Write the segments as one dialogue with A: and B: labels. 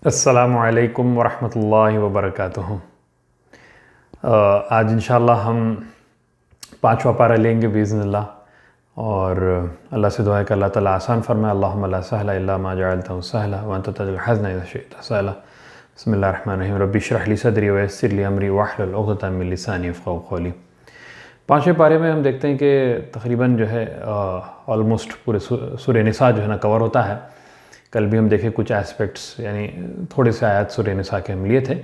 A: अस्सलामु अलैकुम वरहमतुल्लाहि वबरकातुहू। आज इंशाअल्लाह हम पाँचवा पारा लेंगे बिइज़्निल्लाह, और अल्लाह से दुआ है कि अल्लाह ताला आसान फरमाए। अल्लाहुम्मा ला सहला इल्ला मा जअलतहु सहला व अंता तजअलुल हज़्न इज़ा शि'ता सहला। बिस्मिल्लाहिर रहमानिर रहीम। रब्बि इश्रह ली सदरी व यस्सिर ली अमरी वहलुल उक़दतम मिन लिसानी यफ़क़हू क़ौली। पाँचवें पारे में हम देखते हैं कि तकरीबन जो है ऑलमोस्ट पूरे सूरह निसा जो है ना कवर होता है। कल भी हम देखे कुछ एस्पेक्ट्स, यानी थोड़े से आयत सूरह निसा के हम लिए थे,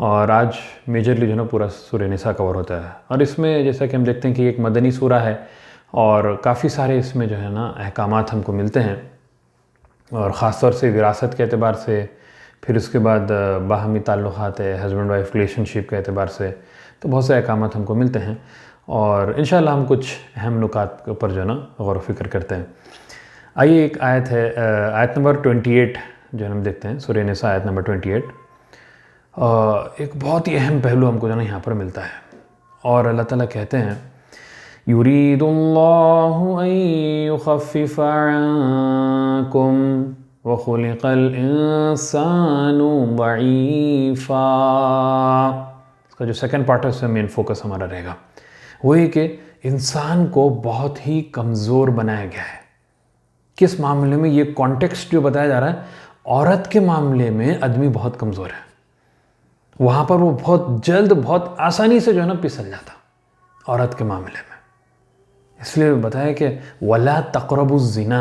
A: और आज मेजरली जो है ना पूरा सूरह निसा कवर होता है। और इसमें जैसा कि हम देखते हैं कि एक मदनी सूरा है और काफ़ी सारे इसमें जो है ना अहकामात हमको मिलते हैं, और ख़ास तौर से विरासत के एतबार से, फिर उसके बाद बाहमी ताल्लुक़ात है, हस्बैंड वाइफ रिलेशनशिप के एतबार से, तो बहुत से अहकामात हमको मिलते हैं। और इंशाअल्लाह हम कुछ अहम नुकात के ऊपर जो है ना गौर व फिक्र करते हैं। आइए, एक आयत है, आयत नंबर 28 जो हम देखते हैं, सूरह निसा आयत नंबर 28। एक बहुत ही अहम पहलू हमको जो है ना यहाँ पर मिलता है, और अल्लाह ताला कहते हैं युरीदुल्लाहु अन युख़फ़्फ़िफ़ अन्कुम व ख़ुलिक़ल इंसानु दईफ़ा। इसका जो सेकंड पार्ट है उसमें मेन फोकस हमारा रहेगा, वही कि इंसान को बहुत ही कमज़ोर बनाया गया है। किस मामले में? ये कॉन्टेक्स्ट जो बताया जा रहा है, औरत के मामले में आदमी बहुत कमज़ोर है, वहाँ पर वो बहुत जल्द, बहुत आसानी से जो है ना फिसल जाता औरत के मामले में। इसलिए बताया कि वला तक़रबुज़ ज़िना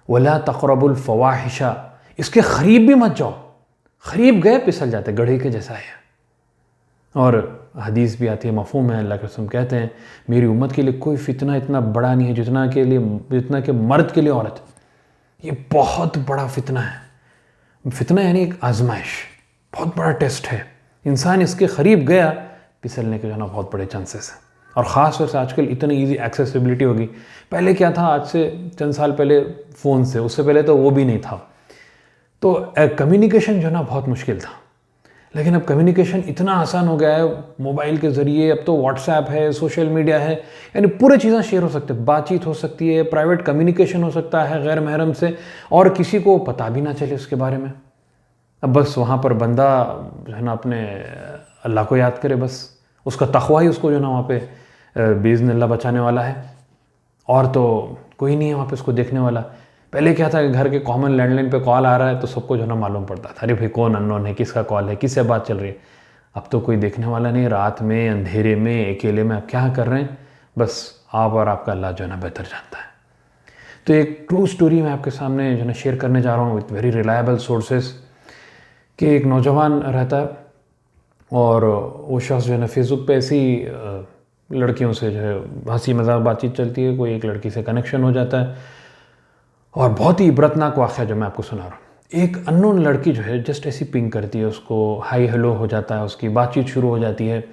A: वला तक़रबुल फ़वाहिशा, इसके करीब भी मत जाओ, करीब गए फिसल जाते, गड्ढे के जैसा है। और हदीस भी आती है, मफ़हूम है, अल्लाह के रसूल कहते हैं मेरी उम्मत के लिए कोई फितना इतना बड़ा नहीं है जितना कि मर्द के लिए औरत। ये बहुत बड़ा फितना है। फितना यानी एक आजमाइश, बहुत बड़ा टेस्ट है। इंसान इसके करीब गया, फिसलने के जो ना बहुत बड़े चांसेस हैं। और ख़ास तौर से आजकल इतनी ईजी एक्सेसिबिलिटी होगी। पहले क्या था, आज से चंद साल पहले फ़ोन से, उससे पहले तो वो भी नहीं था, तो कम्युनिकेशन जो ना बहुत मुश्किल था। लेकिन अब कम्युनिकेशन इतना आसान हो गया है मोबाइल के ज़रिए। अब तो व्हाट्सएप है, सोशल मीडिया है, यानी पूरी चीज़ें शेयर हो सकती है, बातचीत हो सकती है, प्राइवेट कम्युनिकेशन हो सकता है गैर महरम से, और किसी को पता भी ना चले उसके बारे में। अब बस वहाँ पर बंदा जो है ना अपने अल्लाह को याद करे, बस उसका तक़वा ही उसको जो ना वहाँ पे बिइज़्निल्लाह बचाने वाला है, और तो कोई नहीं है वहाँ पे उसको देखने वाला। पहले क्या था कि घर के कॉमन लैंडलाइन पे कॉल आ रहा है तो सबको जो ना मालूम पड़ता था, अरे भाई कौन अननोन है, किसका कॉल है, किससे बात चल रही है। अब तो कोई देखने वाला नहीं, रात में, अंधेरे में, अकेले में आप क्या कर रहे हैं, बस आप और आपका अल्लाह जो है ना बेहतर जानता है। तो एक ट्रू स्टोरी मैं आपके सामने जो है ना शेयर करने जा रहा हूँ विथ वेरी रिलायबल सोर्सेस, कि एक नौजवान रहता है, और वो शख्स जो है ना फेसबुक पे ऐसी लड़कियों से जो है हंसी मजाक बातचीत चलती है, कोई एक लड़की से कनेक्शन हो जाता है, और बहुत ही इबरतनाक वाक़या जो मैं आपको सुना रहा हूँ। एक अननोन लड़की जो है जस्ट ऐसी पिंग करती है उसको, हाई हेलो हो जाता है, उसकी बातचीत शुरू हो जाती है।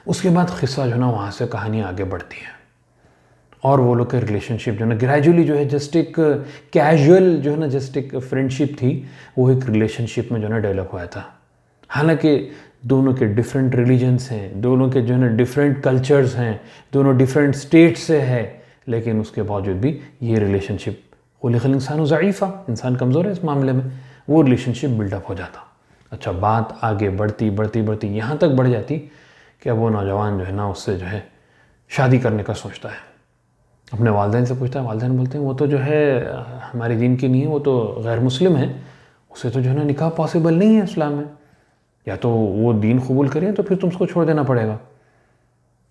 A: उसके बाद क़िस्सा जो है ना वहाँ से कहानी आगे बढ़ती है, और वो लोग के रिलेशनशिप जो है ना ग्रेजुअली जो है जस्ट एक कैजुअल जो है ना जस्ट एक फ्रेंडशिप थी, वो एक रिलेशनशिप में जो है ना डेवलप हुआ था। हालांकि दोनों के डिफरेंट रिलीजन्स हैं, दोनों के जो है ना डिफरेंट कल्चर्स हैं, दोनों डिफरेंट स्टेट से है, लेकिन उसके बावजूद भी ये रिलेशनशिप, खुलिक़ल इंसानु ज़ईफ़ा, इंसान कमज़ोर है इस मामले में, वो रिलेशनशिप बिल्डअप हो जाता। अच्छा, बात आगे बढ़ती बढ़ती बढ़ती यहाँ तक बढ़ जाती कि अब वो नौजवान जो है ना उससे जो है शादी करने का सोचता है। अपने वालिदैन से पूछता है, वालिदैन बोलते हैं वो तो जो है हमारे दीन की नहीं है, वो तो गैर मुस्लिम है, उसे तो जो है ना निकाह पॉसिबल नहीं है इस्लाम में, या तो वो दीन कबूल करें तो फिर तुमको छोड़ देना पड़ेगा।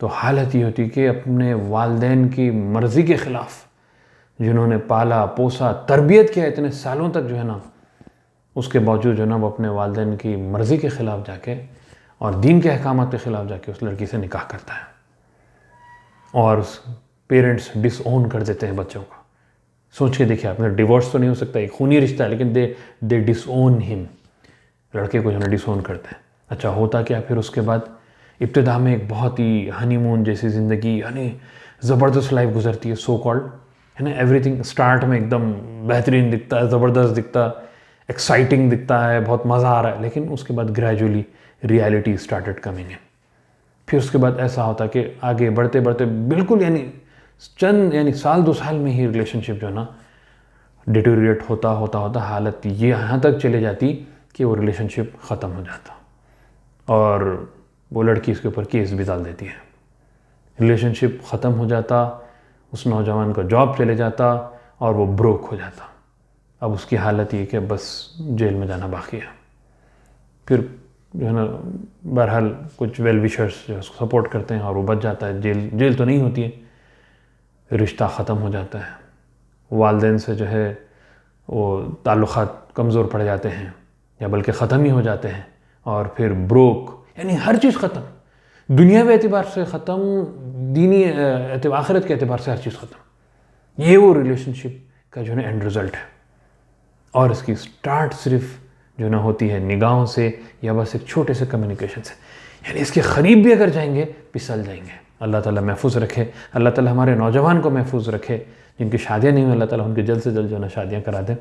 A: तो हालत ये होती कि अपने वालिदैन की मर्ज़ी के ख़िलाफ़, जिन्होंने पाला पोसा तरबियत किया इतने सालों तक जो है ना, उसके बावजूद जो है ना वो अपने वालिदैन की मर्ज़ी के ख़िलाफ़ जाके और दीन के अहकामात के ख़िलाफ़ जाके उस लड़की से निकाह करता है, और पेरेंट्स डिसओन कर देते हैं बच्चों को। सोच के देखिए आपने, डिवोर्स तो नहीं हो सकता, एक खूनी रिश्ता है, लेकिन दे डिसओन हिम, लड़के को जो है डिसओन करते हैं। अच्छा, होता क्या फिर उसके बाद, इब्तिदा में एक बहुत ही हनीमून जैसी ज़िंदगी, यानी ज़बरदस्त लाइफ गुजरती है, सो कॉल्ड, है ना। एवरीथिंग स्टार्ट में एकदम बेहतरीन दिखता है, ज़बरदस्त दिखता है, एक्साइटिंग दिखता है, बहुत मज़ा आ रहा है, लेकिन उसके बाद gradually reality started coming in. फिर उसके बाद ऐसा होता कि आगे बढ़ते बढ़ते बिल्कुल यानी साल 2 साल में ही रिलेशनशिप जो है ना डिटोरिएट होता होता होता हालत ये यहाँ तक चले जाती कि वो रिलेशनशिप ख़त्म हो जाता और वो लड़की इसके ऊपर केस भी डाल देती है। रिलेशनशिप ख़त्म हो जाता, उस नौजवान का जॉब चले जाता और वो ब्रोक हो जाता। अब उसकी हालत ये कि बस जेल में जाना बाकी है। फिर जो है ना, बहरहाल कुछ वेल विशर्स जो उसको सपोर्ट करते हैं और वो बच जाता है। जेल तो नहीं होती है, रिश्ता ख़त्म हो जाता है। वालिदैन से जो है वो ताल्लुक़ात कमज़ोर पड़ जाते हैं या बल्कि ख़त्म ही हो जाते हैं। और फिर ब्रोक, यानी हर चीज़ ख़त्म, दुनियावी एतबार से ख़त्म, दीनी आखिरत के एतबार से हर चीज़ ख़त्म। ये वो रिलेशनशिप का जो है ना एंड रिज़ल्ट है। और इसकी स्टार्ट सिर्फ जो ना होती है निगाहों से या बस एक छोटे से कम्युनिकेशन से, यानी इसके करीब भी अगर जाएंगे फिसल जाएंगे। अल्लाह ताला महफूज रखे, अल्लाह ताला हमारे नौजवान को महफूज रखे। जिनकी शादियाँ नहीं हुई, अल्लाह ताला उनकी जल्द से जल्द जो है ना शादियाँ करा दें।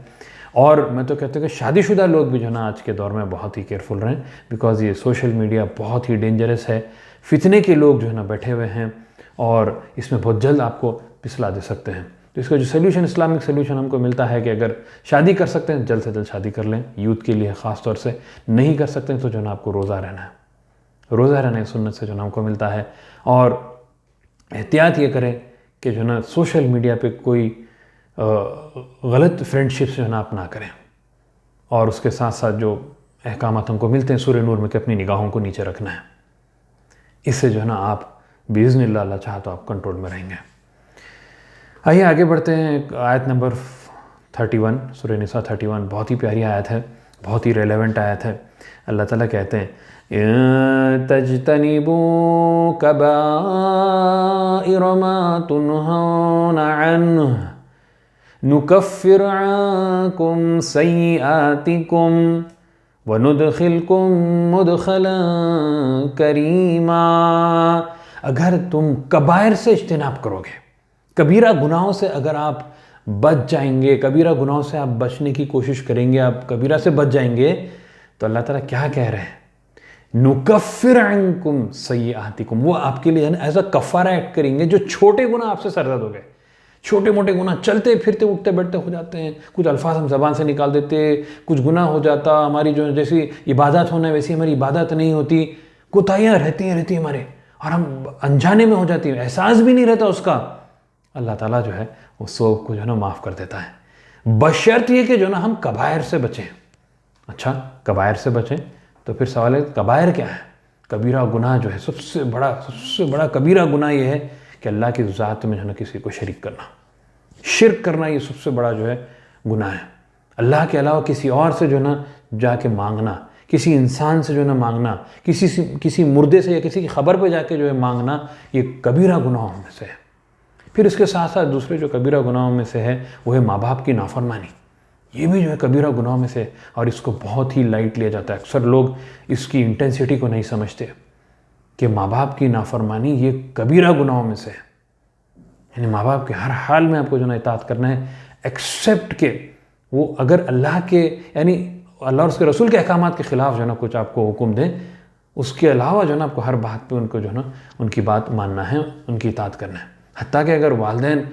A: और मैं तो कहता हूँ कि शादीशुदा लोग भी जो है ना आज के दौर में बहुत ही केयरफुल रहें, बिकॉज़ ये सोशल मीडिया बहुत ही डेंजरस है। फितने के लोग जो है ना बैठे हुए हैं और इसमें बहुत जल्द आपको पिसला दे सकते हैं। तो इसका जो सोल्यूशन, इस्लामिक सोल्यूशन हमको मिलता है कि अगर शादी कर सकते हैं जल्द से जल्द शादी कर लें, यूथ के लिए ख़ास तौर से। नहीं कर सकते हैं तो जो ना आपको रोज़ा रहना है, रोज़ा रहना है सुन्नत से जो ना हमको मिलता है। और एहतियात ये करें कि जो ना सोशल मीडिया पे कोई गलत फ्रेंडशिप्स जो ना आप ना करें। और उसके साथ साथ जो अहकामात हमको मिलते हैं सूरह नूर में कि अपनी निगाहों को नीचे रखना है, इससे जो है ना आप बिइज़्निल्लाह अल्लाह चाहा तो आप कंट्रोल में रहेंगे। आइए आगे बढ़ते हैं। आयत नंबर 31, सूरह निसा 31, बहुत ही प्यारी आयत है, बहुत ही रेलेवेंट आयत है। अल्लाह ताला कहते हैं, तजतनिबू कबाइर मा तुनहौना अन्हु नुकफ्फिर अन्कुम सय्यिआतिकुम व नुदखिलकुम मुदखलन करीमा। अगर तुम कबायर से इज्तिनाब करोगे, कबीरा गुनाहों से अगर आप बच जाएंगे, कबीरा गुनाहों से आप बचने की कोशिश करेंगे, आप कबीरा से बच जाएंगे, तो अल्लाह ताला क्या कह रहे हैं, नुकफ्फिर अन्कुम सय्यिआतिकुम, वो आपके लिए एज अ कफ़ारा एक्ट करेंगे। जो छोटे गुनाह आपसे सरजद हो गए, छोटे मोटे गुनाह चलते फिरते उठते बैठते हो जाते हैं, कुछ अल्फाज हम ज़बान से निकाल देते, कुछ गुनाह हो जाता, हमारी जो जैसी इबादत होना है वैसी हमारी इबादत नहीं होती, कोताहियाँ रहती हमारे, और हम अनजाने में हो जाती है, एहसास भी नहीं रहता उसका। अल्लाह ताला जो है वो सब को जो है ना माफ़ कर देता है, बशर्त ये कि जो ना हम कबायर से बचें। अच्छा, कबायर से बचें तो फिर सवाल है कबायर क्या है? कबीरा गुनाह जो है सबसे बड़ा कबीरा गुनाह ये है कि अल्लाह की ज़ात में जो है ना किसी को शरीक करना, शिर्क करना, ये सबसे बड़ा जो है गुनाह है। अल्लाह के अलावा किसी और से जो है ना जाके मांगना, किसी इंसान से जो है ना मांगना, किसी मुर्दे से या किसी की खबर पे जाके जो है मांगना, ये कबीरा गुनाहों में से है। फिर इसके साथ साथ दूसरे जो कबीरा गुनाहों में से है वो है माँ बाप की नाफरमानी, ये भी जो है कबीरा गुनाहों में से, और इसको बहुत ही लाइट लिया जाता है। अक्सर लोग इसकी इंटेंसिटी को नहीं समझते कि माँ बाप की नाफरमानी ये कबीरा गुनाहों में से है। यानी माँ बाप के हर हाल में आपको जो ना इताअत करना है, एक्सेप्ट के वो अगर अल्लाह के यानी अल्लाह और उसके रसूल के अहकामात के ख़िलाफ़ जो ना कुछ आपको हुक्म दें, उसके अलावा जो ना आपको हर बात पे उनको जो ना उनकी बात मानना है, उनकी इताअत करना है। हत्ता कि अगर वालिदैन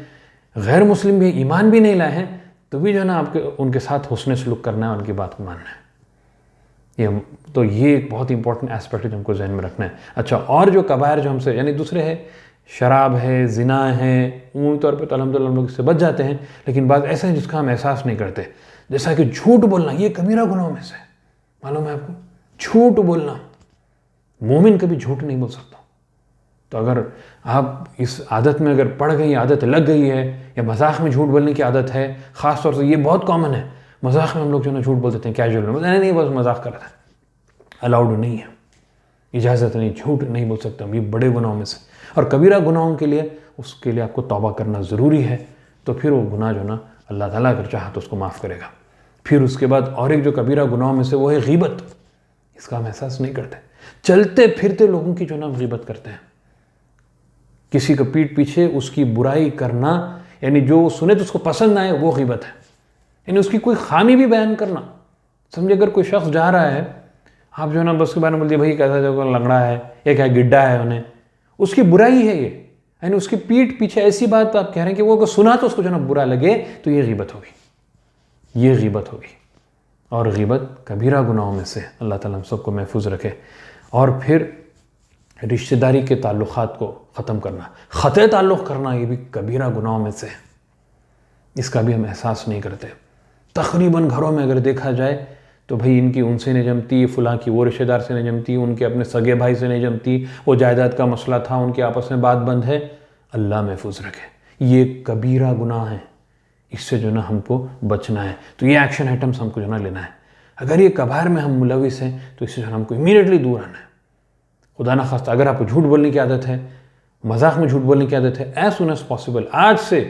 A: गैर मुस्लिम भी, ईमान भी नहीं लाए हैं, तो भी जो ना आपके उनके साथ हुस्न सलूक करना है, उनकी बात को मानना है। ये एक बहुत इंपॉर्टेंट एस्पेक्ट है जो हमको जहन में रखना है। अच्छा, और जो कबायर जो हमसे यानी दूसरे है, शराब है, ज़िना है, उमूमी तौर पर तो अल्हम्दुलिल्लाह हम लोग इससे बच जाते हैं, लेकिन बात ऐसा है जिसका हम एहसास नहीं करते, जैसा कि झूठ बोलना, ये कबीरा गुनाहों में से, मालूम है आपको, झूठ बोलना, मोमिन कभी झूठ नहीं बोल सकता। तो अगर आप इस आदत में अगर पड़ गई, आदत लग गई है, या मजाक में झूठ बोलने की आदत है, ख़ास तौर से ये बहुत कॉमन है, मजाक में हम लोग जो है ना झूठ बोल देते हैं कैजुअल में, नहीं बस मजाक कर रहा था, अलाउड नहीं है, इजाज़त नहीं, झूठ नहीं बोल सकते हम, ये बड़े गुनाहों में से। और कबीरा गुनाहों के लिए उसके लिए आपको तौबा करना ज़रूरी है, तो फिर वो गुनाह जो ना अल्लाह ताला अगर चाहा तो उसको माफ़ करेगा। फिर उसके बाद और एक जो कबीरा गुनाहों में से वो है गीबत, इसका हम एहसास नहीं करते, चलते फिरते लोगों की जो ना गीबत करते हैं, किसी को पीठ पीछे उसकी बुराई करना, यानी जो सुने तो उसको पसंद ना आए वो गीबत है, यानी उसकी कोई खामी भी बयान करना। समझे अगर कोई शख्स जा रहा है, आप जो है ना बस उसके बारे में बोलते भाई कैसा जो लंगड़ा है, या क्या गिड्डा है, उन्हें उसकी बुराई है ये, यानी उसकी पीठ पीछे ऐसी बात आप कह रहे हैं कि वो अगर सुना तो उसको जो ना बुरा लगे, तो ये गीबत होगी, ये गीबत होगी। और ग़ीबत कबीरा गुनाहों में से, अल्लाह ताला हम सबको महफूज रखे। और फिर रिश्तेदारी के ताल्लुक़ात को ख़त्म करना, ख़ते ताल्लुक़ करना, ये भी कबीरा गुनाहों में से है। इसका भी हम एहसास नहीं करते। तकरीबन घरों में अगर देखा जाए तो भाई इनकी उनसे नहीं जमती, फ़लाँ की वो रिश्तेदार से नहीं जमती, उनके अपने सगे भाई से नहीं जमती, वो जायदाद का मसला था, उनके आपस में बात बंद है। अल्लाह महफूज रखे, ये कबीरा गुनाह है, इससे जो ना हमको बचना है। तो ये एक्शन आइटम्स हमको जो ना लेना है। अगर ये कबायर में हम मुलविस हैं तो इससे जो हमको इमीडिएटली दूर आना है। खुदा ना खास्ता अगर आपको झूठ बोलने की आदत है, मजाक में झूठ बोलने की आदत है, एज सुन एज पॉसिबल आज से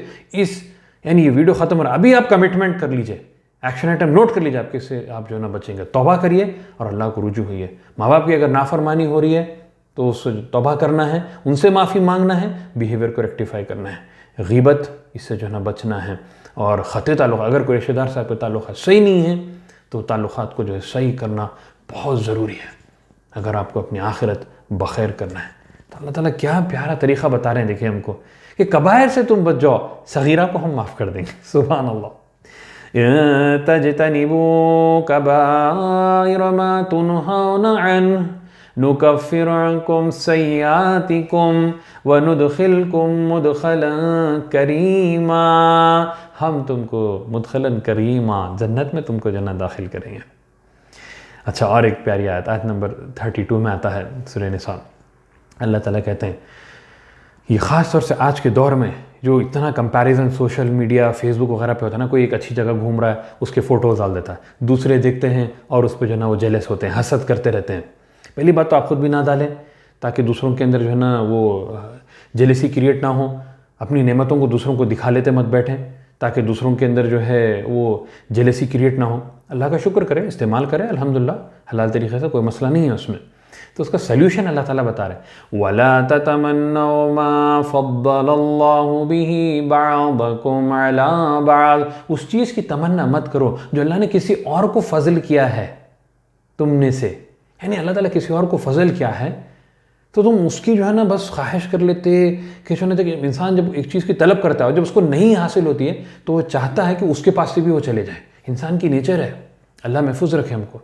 A: यानी ये वीडियो ख़त्म हो रहा है, अभी आप कमिटमेंट कर लीजिए, एक्शन आइटम नोट कर लीजिए, आपके से आप जो है ना बचेंगे। तौबा करिए और अल्लाह को रुजू हुई। माँ बाप की अगर नाफरमानी हो रही है तो उससे तौबा करना है, उनसे माफ़ी मांगना है, बिहेवियर को रेक्टिफाई करना है। ग़ीबत, इससे जो है ना बचना है। और ख़ते ताल्लुक़, अगर कोई रिश्तेदार से आपके ताल्लुक़ात सही नहीं है तो ताल्लुक़ात को जो है सही करना बहुत ज़रूरी है, अगर आपको अपनी आखिरत बखैर करना है। तो अल्लाह ताला क्या प्यारा तरीक़ा बता रहे हैं, देखिए हमको कि कबायर से तुम बच जाओ, सगीरा को हम माफ़ कर देंगे। सुभान अल्लाह। तजतनिबू कबाइर मा तुनहौना अन्हु नुकफ्फिर अन्कुम सय्यातिकुम व नुदखिलकुम मुदखलन करीमा। हम तुमको मुदखलन करीमा, जन्नत में तुमको जन्नत दाखिल करेंगे। अच्छा, और एक प्यारी आयत, आयत नंबर 32 में आता है सूरह निसा। अल्लाह ताला कहते हैं, ये ख़ास तौर से आज के दौर में जो इतना कंपैरिजन सोशल मीडिया फेसबुक वगैरह पे होता है ना, कोई एक अच्छी जगह घूम रहा है उसके फ़ोटोज़ डाल देता है, दूसरे देखते हैं और उस पर जो है ना वो जेलस होते हैं, हसद करते रहते हैं। पहली बात तो आप ख़ुद भी ना डालें ताकि दूसरों के अंदर जो है ना वो जेलसी क्रिएट ना हो। अपनी नेमतों को दूसरों को दिखा लेते मत बैठें ताकि दूसरों के अंदर जो है वो जेलसी क्रिएट ना हो। अल्लाह का शुक्र करें, इस्तेमाल करें, अल्हम्दुलिल्लाह हलाल तरीक़े से, कोई मसला नहीं है उसमें। तो उसका सल्यूशन अल्लाह ताला बता रहे हैं, वला ततमन्नौ मा फ़द्दलल्लाहु बिही बअदकुम अला बअद। उस चीज़ की तमन्ना मत करो जो अल्लाह ने किसी और को फ़ज़ल किया है तुमने से। यानी अल्लाह ताला किसी और को फ़ज़ल किया है तो तुम उसकी जो है ना बस ख्वाहिश कर लेते कि जो है इंसान जब एक चीज़ की तलब करता है, जब उसको नहीं हासिल होती है तो वो चाहता है कि उसके पास से भी वो चले जाए। इंसान की नेचर है, अल्लाह महफूज रखे हमको।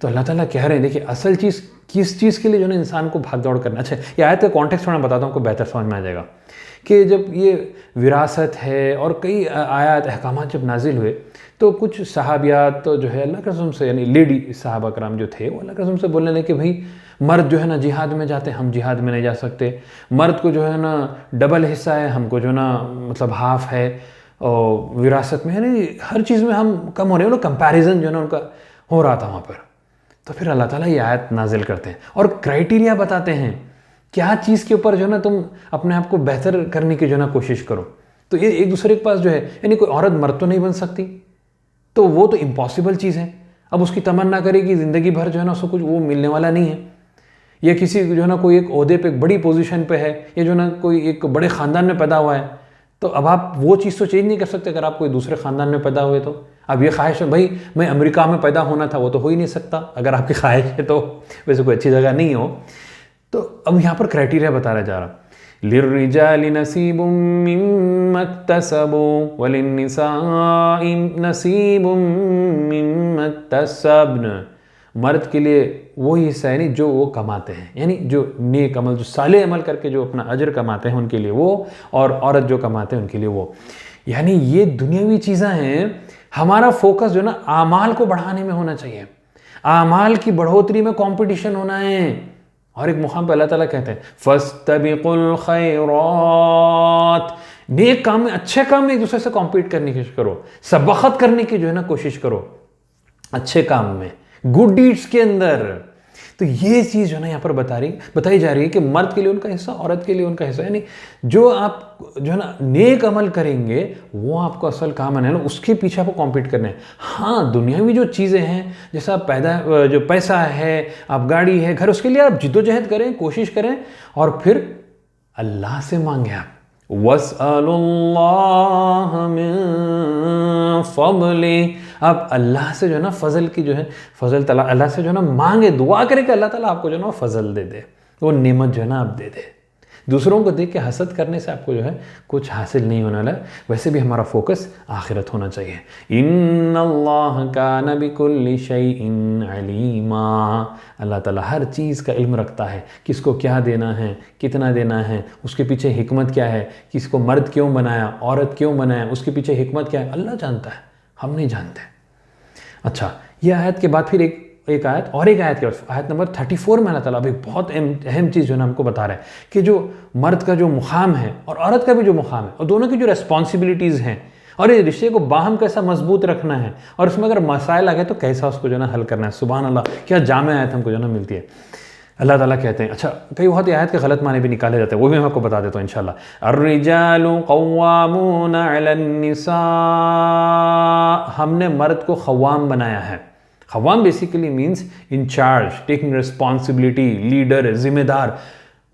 A: तो अल्लाह ताला कह रहे हैं, देखिए असल चीज़ किस चीज़ के लिए जो है इंसान को भाग दौड़ करना। अच्छा, ये आयत का कॉन्टेक्स्ट थोड़ा बताता हूँ, आपको बेहतर समझ में आ जाएगा कि जब ये विरासत है और कई आयत अहकामात जब नाजिल हुए तो कुछ सहाबियात तो जो है अल्लाह के रसूल से, यानी लेडी सहाबा कराम जो थे, वो अल्लाह के रसूल से बोलने लगे कि भाई मर्द जो है ना जिहाद में जाते हैं, हम जिहाद में नहीं जा सकते। मर्द को जो है ना डबल हिस्सा है, हमको जो ना मतलब हाफ है, और विरासत में यानी हर चीज़ में हम कम हो रहे हैं। कंपैरिजन जो है ना उनका हो रहा था वहाँ पर। तो फिर अल्लाह ताला ये आयत नाजिल करते हैं और क्राइटेरिया बताते हैं क्या चीज़ के ऊपर जो है ना तुम अपने आप को बेहतर करने की जो है ना कोशिश करो। तो ये एक दूसरे के पास जो है, यानी कोई औरत मर्द तो नहीं बन सकती, तो वो तो इम्पॉसिबल चीज़ है। अब उसकी तमन्ना करे कि ज़िंदगी भर जो है ना उसको कुछ वो मिलने वाला नहीं है, या किसी जो है ना कोई एक ओहदे पे एक बड़ी पोजीशन पे है, या जो है ना कोई एक बड़े ख़ानदान में पैदा हुआ है, तो अब आप वो चीज़ तो चेंज नहीं कर सकते। अगर आप कोई दूसरे ख़ानदान में पैदा हुए तो अब ये ख्वाहिश है भाई मैं अमेरिका में पैदा होना था, वो तो हो ही नहीं सकता अगर आपकी ख्वाहिश है तो, वैसे कोई अच्छी जगह नहीं हो। तो अब यहाँ पर क्राइटेरिया बताया जा रहा, लिर्रिजालि नसीबुम मिम्मा इक्तसबू वलिन्निसाइ नसीबुम मिम्मा इक्तसब्न। मर्द के लिए वही हिस्सा है नहीं जो वो कमाते हैं, यानी जो नेक अमल, जो साले अमल करके जो अपना अजर कमाते हैं उनके लिए वो, और औरत जो कमाते हैं उनके लिए वो। यानी ये दुनियावी चीज़ें हैं। हमारा फोकस जो ना आमाल को बढ़ाने में होना चाहिए, आमाल की बढ़ोतरी में कंपटीशन होना है। और एक मुकाम पे अल्लाह ताला कहते हैं फस्तबिकुल खैरात, नेक काम में, अच्छे काम में एक दूसरे से कॉम्पीट करने की कोशिश करो, सबक़त करने की जो है ना कोशिश करो अच्छे काम में, गुड डीड्स के अंदर। तो ये चीज़ जो है ना यहाँ पर बताई जा रही है कि मर्द के लिए उनका हिस्सा, औरत के लिए उनका हिस्सा। यानी जो आप जो है ना नेक अमल करेंगे वो आपको असल काम है ना, उसके पीछे आपको कॉम्पीट करना है। हाँ, दुनियावी जो चीज़ें हैं, जैसा जो पैसा है, आप गाड़ी है, घर, उसके लिए आप जिद्दोजहद करें, कोशिश करें, और फिर अल्लाह से मांगे आप वस्अलुल्लाह मिन फ़ज़लिही। आप अल्लाह से जो है ना फ़ज़ल की जो है फ़ज़ल तला अल्लाह से जो है ना मांगे, दुआ करें कि अल्लाह ताला आपको जो है ना फ़ज़ल दे दे, वो नेमत जो है ना आप दे दे। दूसरों को देख के हसद करने से आपको जो है कुछ हासिल नहीं होने वाला है। वैसे भी हमारा फोकस आखिरत होना चाहिए। इन्नल्लाह कान बिकुल्लि शैइन अलीमा, अल्लाह ताला हर चीज़ का इल्म रखता है, किसको क्या देना है, कितना देना है, उसके पीछे हिकमत क्या है, किसको मर्द क्यों बनाया, औरत क्यों बनाया, उसके पीछे हिकमत क्या है, अल्लाह जानता है, हम नहीं जानते। अच्छा, ये आयत के बाद फिर एक आयत और एक आयत के बाद आयत नंबर 34 में अल्लाह ताला अभी बहुत अहम चीज़ जो है ना हमको बता रहा है कि जो मर्द का जो मुकाम है और औरत का भी जो मुकाम है और दोनों की जो रेस्पॉन्सिबिलिटीज़ हैं और ये रिश्ते को बाहम कैसा मजबूत रखना है और उसमें अगर मसाइल आ गए तो कैसा उसको जो है ना हल करना है। सुभान अल्लाह, क्या जामे आयत हमको जो है ना मिलती है। अल्लाह ताला कहते हैं, अच्छा कई बहुत आयत के गलत माने भी निकाले जाते हैं, वो भी मैं आपको बता देता हूँ इंशाल्लाह। अर्रिजालु क़व्वामूना अलन निसा, हमने मर्द को ख़व्वाम बनाया है। ख़व्वाम basically means incharge, taking responsibility, leader, जिम्मेदार।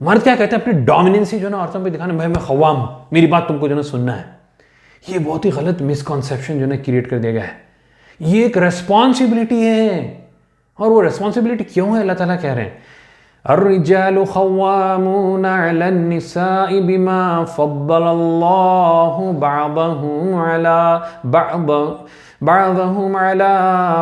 A: मर्द क्या कहते हैं, अपनी डोमिनेंसी जो है ना औरतों पे दिखाने, मैं ख़व्वाम हूँ, मेरी बात तुमको जो है ना सुनना है। ये बहुत ही गलत मिसकॉन्सेप्शन जो है ना क्रिएट कर दिया गया है। ये एक रेस्पॉन्सिबिलिटी है, और वो रेस्पॉन्सिबिलिटी क्यों है, अल्लाह ताला कह रहे हैं अर्रिजालु ख़व्वामूना अलन निसाइ बिमा फ़द्दलल्लाहु बअदहुम अला बअदहुम अला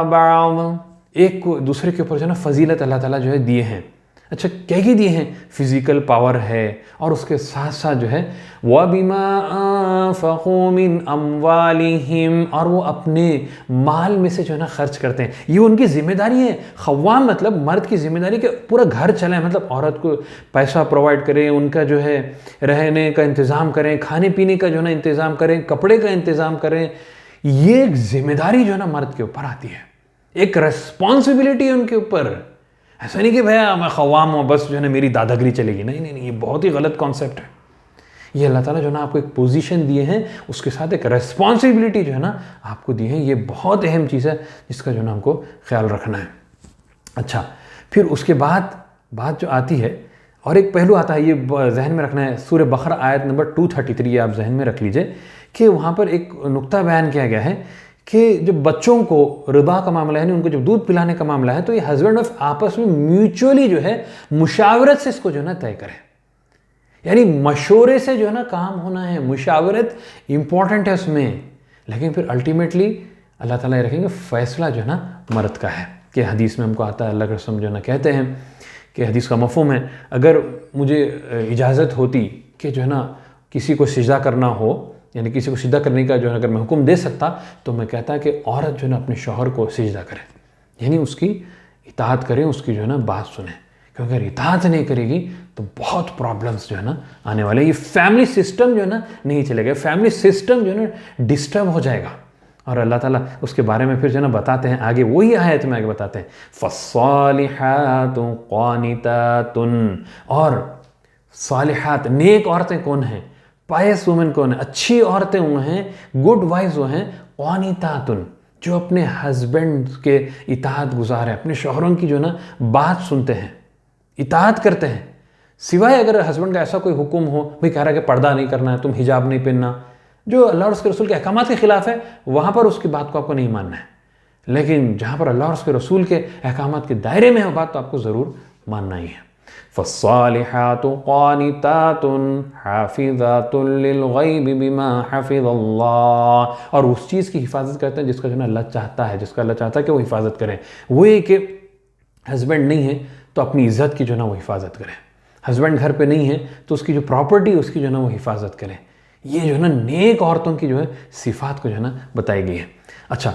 A: बअद, एक को दूसरे के ऊपर जो है ना फजीलत अल्लाह ताला जो है दिए हैं। अच्छा, क्या क्या दिए हैं, फिजिकल पावर है और उसके साथ साथ जो है व बिमा अनफ़क़ू मिन अम्वालिहिम, और वो अपने माल में से जो है ना खर्च करते हैं। ये उनकी जिम्मेदारी है। ख़व्वाम मतलब मर्द की जिम्मेदारी कि पूरा घर चलाएं, मतलब औरत को पैसा प्रोवाइड करें, उनका जो है रहने का इंतज़ाम करें, खाने पीने का जो है ना इंतज़ाम करें, कपड़े का इंतज़ाम करें। ये एक जिम्मेदारी जो है ना मर्द के ऊपर आती है, एक रिस्पॉन्सिबिलिटी है उनके ऊपर। ऐसा नहीं कि भैया मैं ख़व्वाम हूँ बस जो है ना मेरी दादागिरी चलेगी, नहीं नहीं नहीं, ये बहुत ही गलत कॉन्सेप्ट है। ये अल्लाह ताला जो है ना आपको एक पोजीशन दिए हैं, उसके साथ एक रिस्पॉन्सिबिलिटी जो है ना आपको दी है। ये बहुत अहम चीज़ है जिसका जो है ना हमको ख्याल रखना है। अच्छा, फिर उसके बाद बात जो आती है और एक पहलू आता है, ये जहन में रखना है, सूरह बकरा आयत नंबर 233, ये आप जहन में रख लीजिए कि वहाँ पर एक नुक्ता बयान किया गया है कि जब बच्चों को रिदा का मामला है, उनको जब दूध पिलाने का मामला है, तो ये हस्बैंड वाइफ आपस में म्यूचुअली जो है मुशावरत से इसको जो है ना तय करें। यानी मशवरे से जो है ना काम होना है, मुशावरत इंपॉर्टेंट है उसमें, लेकिन फिर अल्टीमेटली अल्लाह ताला ये रखेंगे फैसला जो है ना मर्द का है। कि हदीस में हमको आता है, अल्लाह के रसूल जो है ना कहते हैं कि हदीस का मफ़हूम है, अगर मुझे इजाज़त होती कि जो है ना किसी को सिजदा करना हो, यानी किसी को सिजदा करने का जो है अगर मैं हुक्म दे सकता, तो मैं कहता कि औरत जो है ना अपने शौहर को सिजदा करे, यानी उसकी इताअत करें, उसकी जो है ना बात सुने। क्योंकि अगर इताअत नहीं करेगी तो बहुत प्रॉब्लम्स जो है ना आने वाले। ये फैमिली सिस्टम जो है ना नहीं चलेगा, फैमिली सिस्टम जो है ना डिस्टर्ब हो जाएगा। और अल्लाह ताला उसके बारे में फिर जो है ना बताते हैं आगे, वही आयत में आगे बताते हैं फ़स्सालिहातु क़ानितातुन, और सालिहात नेक औरतें कौन हैं, पायस वुमेन कौन है, अच्छी औरतें वो हैं, गुड वाइज वो हैं, क़ानितातुन जो अपने हस्बैंड के इताअत गुजार है, अपने शौहरों की जो ना बात सुनते हैं, इताअत करते हैं। सिवाय अगर हस्बैंड का ऐसा कोई हुक्म हो, भाई कह रहा है कि पर्दा नहीं करना है, तुम हिजाब नहीं पहनना, जो अल्लाह और उसके रसूल के अहकामात के खिलाफ है, वहाँ पर उसकी बात को आपको नहीं मानना है। लेकिन जहाँ पर अल्लाह और उसके रसूल के अहकामात के दायरे में है, वो बात तो आपको ज़रूर मानना ही है। फ़स्सालिहातु क़ानितातुन हाफ़िज़ातुन लिल-ग़ैबि बिमा हफ़िज़ल्लाह, और उस चीज़ की हिफाजत करते हैं जिसका जो ना अल्लाह चाहता है, जिसका अल्लाह चाहता है कि वो हिफाजत करें। वो ये कि हस्बैंड नहीं है तो अपनी इज़्ज़त की जो ना वो हिफाजत करें, हस्बैंड घर पे नहीं है तो उसकी जो प्रॉपर्टी उसकी जो ना वो हिफाजत करें। ये जो है ना नेक औरतों की जो है सिफ़ात को जो है ना बताई गई है। अच्छा,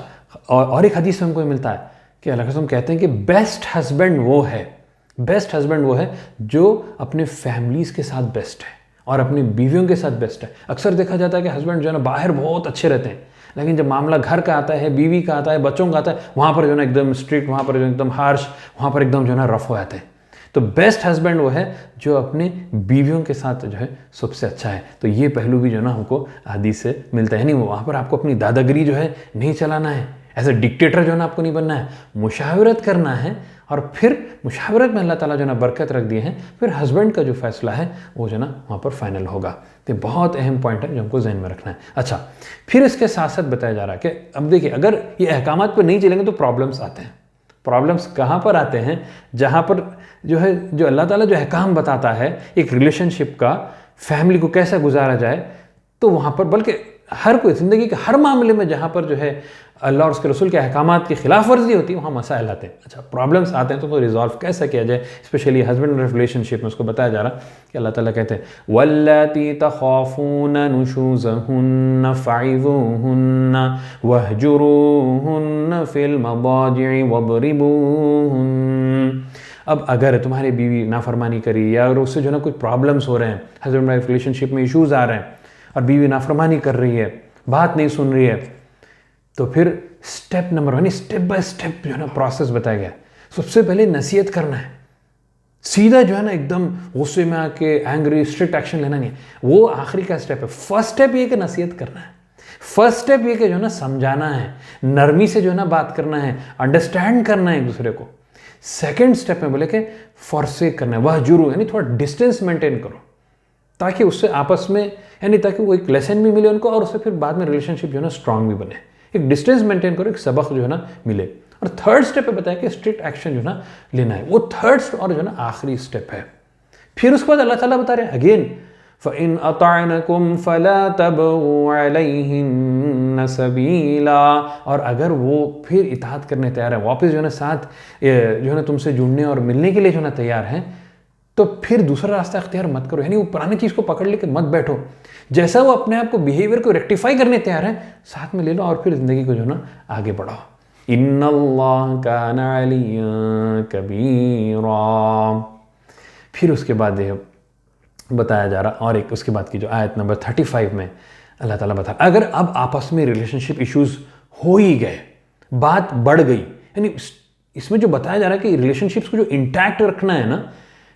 A: और एक हदीस में हमको मिलता है कि अल्लाह के रसूल कहते हैं कि बेस्ट हस्बैंड वो है, बेस्ट हस्बैंड वो है जो अपने फैमिलीज़ के साथ बेस्ट है और अपनी बीवियों के साथ बेस्ट है। अक्सर देखा जाता है कि हस्बैंड जो है ना बाहर बहुत अच्छे रहते हैं, लेकिन जब मामला घर का आता है, बीवी का आता है, बच्चों का आता है, वहाँ पर जो है ना एकदम स्ट्रिक्ट, वहाँ पर जो एकदम हार्श, वहाँ पर एकदम जो है ना रफ हो जाते हैं। तो बेस्ट हस्बैंड वो है जो अपने बीवियों के साथ जो है सबसे अच्छा है। तो ये पहलू भी जो है ना हमको हदीस से मिलता है। नहीं, वहाँ पर आपको अपनी दादागिरी जो है नहीं चलाना है, ऐसे डिक्टेटर जो है ना आपको नहीं बनना है, मुशावरत करना है, और फिर मुशावरत में अल्लाह ताला जो है ना बरकत रख दिए हैं, फिर हस्बैंड का जो फैसला है वो जो है ना वहाँ पर फाइनल होगा। तो बहुत अहम पॉइंट है जो हमको जहन में रखना है। अच्छा, फिर इसके साथ साथ बताया जा रहा है कि अब देखिए, अगर ये अहकामात पर नहीं चलेंगे तो प्रॉब्लम्स आते हैं, प्रॉब्लम्स कहाँ पर आते हैं? जहाँ पर जो है, जो अल्लाह ताला जो अहकाम बताता है एक रिलेशनशिप का, फैमिली को कैसे गुजारा जाए, तो वहाँ पर, बल्कि हर कोई ज़िंदगी के हर मामले में जहाँ पर जो है अल्लाह और उसके रसूल के अहकामात की खिलाफ वर्जी होती है, वहाँ मसाइल आते हैं। अच्छा, प्रॉब्लम्स आते हैं तो रिजॉल्व कैसे किया जाए, specially husband and wife relationship में उसको बताया जा रहा कि अल्लाह ताला कहते हैं वल्लाती तखाफून नुशूज़हुन्न फ़इज़ूहुन्न वहजुरूहुन्न फ़िल मदाजि'i वज़रिबूहुन्न। अब अगर तुम्हारी बीवी नाफरमानी करी या और उससे जो ना कुछ प्रॉब्लम्स हो रहे हैं, हस्बैंड वाइफ रिलेशनशिप में इश्यूज़ आ रहे हैं और बीवी नाफरमानी कर रही है, बात नहीं सुन रही है, तो फिर step number 1, step by step जो है ना प्रोसेस बताया गया। सबसे पहले नसीहत करना है, सीधा जो है ना एकदम गुस्से में आके एंग्री स्ट्रिक्ट एक्शन लेना नहीं है, वो आखिरी का स्टेप है। फर्स्ट स्टेप ये कि नसीहत करना है, फर्स्ट स्टेप ये कि जो है ना समझाना है, नरमी से जो है ना बात करना है, अंडरस्टैंड करना है एक दूसरे को। सेकेंड स्टेप में बोले कि फॉरसेक करना है, वह जुरू, यानी थोड़ा डिस्टेंस मेंटेन करो ताकि उससे आपस में, यानी ताकि वो एक लेसन भी मिले उनको और उससे फिर बाद में रिलेशनशिप जो है ना स्ट्रांग भी बने। एक डिस्टेंस मेंटेन करो, एक सबक जो है ना मिले। और थर्ड स्टेप पे बताया कि स्ट्रिक्ट एक्शन जो है ना लेना है, वो थर्ड और जो है ना आखिरी स्टेप है। फिर उसके बाद अल्लाह ताला बता रहे हैं अगेन फ़इन अताअनकुम फ़ला तबगू अलैहिन्न सबीला, और अगर वो फिर इताअत करने तैयार है, वापस जो है ना साथ जो है ना तुमसे जुड़ने और मिलने के लिए जो है ना तैयार हैं, तो फिर दूसरा रास्ता अख्तियार मत करो, यानी वो पुरानी चीज़ को पकड़ लेके मत बैठो। जैसा वो अपने आप को, बिहेवियर को रेक्टिफाई करने तैयार है, साथ में ले लो और फिर ज़िंदगी को जो ना आगे बढ़ाओ। इन्नल्लाह काना अलिय्यन कबीरा। फिर उसके बाद ये बताया जा रहा, और एक उसके बाद की जो आयत नंबर 35 में अल्लाह ताला बता, अगर अब आपस में रिलेशनशिप इश्यूज़ हो ही गए, बात बढ़ गई, यानी इसमें जो बताया जा रहा है कि रिलेशनशिप्स को जो इंटैक्ट रखना है ना,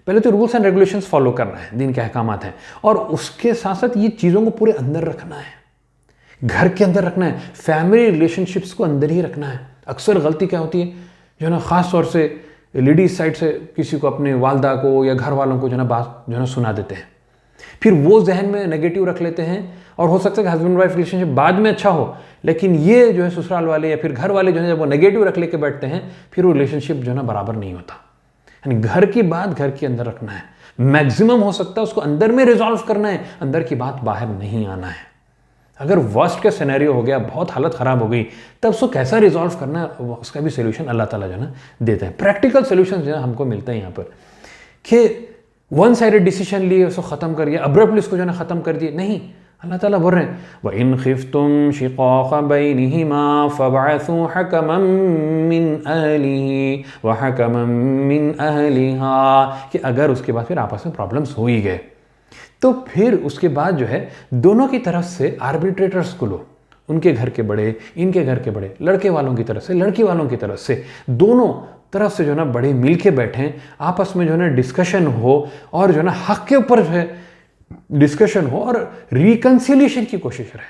A: पहले तो रूल्स एंड रेगुलेशंस फॉलो करना है, दिन के अहकामात हैं, और उसके साथ साथ ये चीज़ों को पूरे अंदर रखना है, घर के अंदर रखना है, फैमिली रिलेशनशिप्स को अंदर ही रखना है। अक्सर गलती क्या होती है जो है ना, ख़ास तौर से लेडीज़ साइड से किसी को, अपने वालदा को या घर वालों को जो है ना बात जो है ना सुना देते हैं, फिर वो जहन में नेगेटिव रख लेते हैं, और हो सकता है कि हस्बैंड वाइफ रिलेशनशिप बाद में अच्छा हो, लेकिन ये जो है ससुराल वाले या फिर घर वाले जो है जब वो नेगेटिव रख लेके बैठते हैं, फिर वो रिलेशनशिप जो है ना बराबर नहीं होता। यानी घर की बात घर के अंदर रखना है, मैक्सिमम हो सकता है उसको अंदर में रिजॉल्व करना है, अंदर की बात बाहर नहीं आना है। अगर वर्स्ट का सिनेरियो हो गया, बहुत हालत ख़राब हो गई, तब उसको कैसा रिजॉल्व करना है, उसका भी सोल्यूशन अल्लाह ताला जो है ना देते हैं। प्रैक्टिकल सोल्यूशन जो है हमको मिलते हैं यहाँ पर, कि वन साइडेड डिसीजन लिए उसको ख़त्म करिए, अब्रप्टली उसको जो है ना ख़त्म कर दिए, नहीं। अल्लाह ताला बोल रहे हैं व इन खिफ्तुम शिक़ाक़ बैनिहिमा फ़बअसू हकमम मिन अहलिही व हकमम मिन अहलिहा, कि अगर उसके बाद फिर आपस में प्रॉब्लम्स हो ही गए, तो फिर उसके बाद जो है दोनों की तरफ से आर्बिट्रेटर्स को लो, उनके घर के बड़े, इनके घर के बड़े, लड़के वालों की तरफ से, लड़की वालों की तरफ से, दोनों तरफ से जो है ना बड़े मिल के बैठें, आपस में जो है ना डिस्कशन हो, और जो है ना हक के ऊपर जो है डिस्कशन हो, और रिकंसिलिएशन की कोशिश रहे,